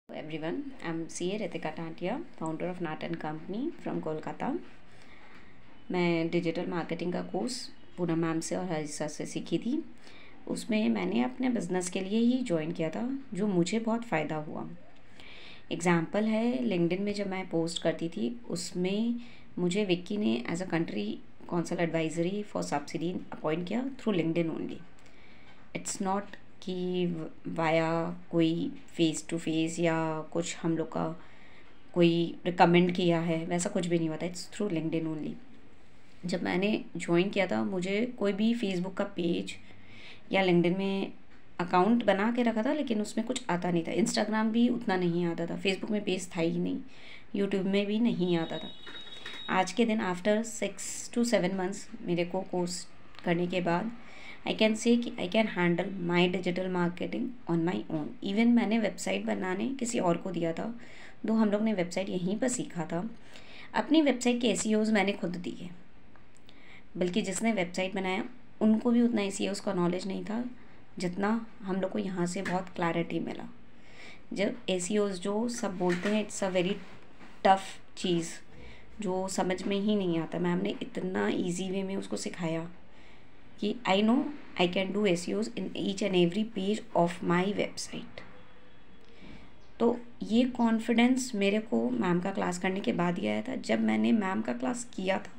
Everyone, I'm CA Ritika Tatia, founder of Nat and Company from Kolkata. मैं digital marketing का course Poonam ma'am से और Harish sir से सीखी थी। उसमें मैंने अपने बिज़नेस के लिए ही ज्वाइन किया था, जो मुझे बहुत फ़ायदा हुआ। एग्ज़ाम्पल है, लिंक्डइन में जब मैं पोस्ट करती थी, उसमें मुझे विक्की ने as a country council advisory for subsidy appoint किया through LinkedIn only. It's not कि वाया कोई फेस टू फेस या कुछ हम लोग का कोई रिकमेंड किया है, वैसा कुछ भी नहीं हुआ था। It's through LinkedIn only. जब मैंने ज्वाइन किया था, मुझे कोई भी फेसबुक का पेज या लिंक्डइन में अकाउंट बना के रखा था, लेकिन उसमें कुछ आता नहीं था। इंस्टाग्राम भी उतना नहीं आता था, फेसबुक में पेज था ही नहीं, यूट्यूब में भी नहीं आता था। आज के दिन आफ्टर 6 to 7 मंथ्स मेरे को कोर्स करने के बाद आई कैन से कि I can handle my digital marketing on my own. Even मैंने वेबसाइट बनाने किसी और को दिया था, दो हम लोग ने वेबसाइट यहीं पर सीखा था। अपनी वेबसाइट के एसईओज़ मैंने खुद दिए, बल्कि जिसने वेबसाइट बनाया उनको भी उतना एसईओज़ का नॉलेज नहीं था जितना हम लोग को यहाँ से बहुत क्लैरिटी मिला। जब एसईओज़ जो सब बोलते हैं, इट्स अ वेरी टफ चीज़ जो समझ में ही नहीं आता। मैम ने इतना ईजी वे में उसको सिखाया कि I know I can do SEOs in each and every page of my website. तो ये कॉन्फिडेंस मेरे को मैम का क्लास करने के बाद ही आया था। जब मैंने मैम का क्लास किया था,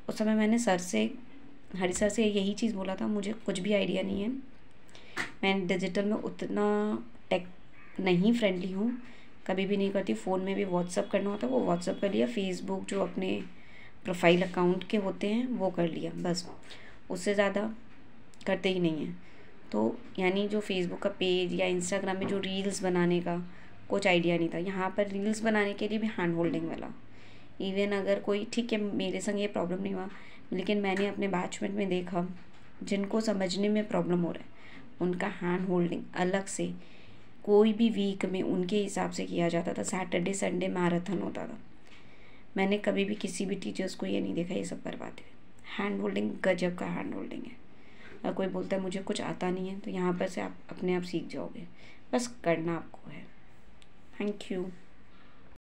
उस समय मैंने हरी सर से यही चीज़ बोला था, मुझे कुछ भी आइडिया नहीं है, मैं डिजिटल में उतना टेक नहीं फ्रेंडली हूँ, कभी भी नहीं करती। फ़ोन में भी व्हाट्सअप करना होता है वो व्हाट्सअप कर लिया, फेसबुक जो अपने प्रोफाइल अकाउंट के होते हैं वो कर लिया, बस उससे ज़्यादा करते ही नहीं हैं। तो यानी जो फेसबुक का पेज या इंस्टाग्राम में जो रील्स बनाने का कुछ आइडिया नहीं था। यहाँ पर रील्स बनाने के लिए भी हैंड होल्डिंग मिला। इवन अगर कोई, ठीक है मेरे संग ये प्रॉब्लम नहीं हुआ, लेकिन मैंने अपने बैचमेट में देखा जिनको समझने में प्रॉब्लम हो रहा है, उनका हैंड होल्डिंग अलग से कोई भी वीक में उनके हिसाब से किया जाता था। सैटरडे संडे मैराथन होता था। मैंने कभी भी किसी भी टीचर्स को ये नहीं देखा ये सब करवाते हुए। हैंड होल्डिंग गजब का हैंड होल्डिंग है। अगर कोई बोलता है मुझे कुछ आता नहीं है, तो यहाँ पर से आप अपने आप सीख जाओगे, बस करना आपको है। Thank you.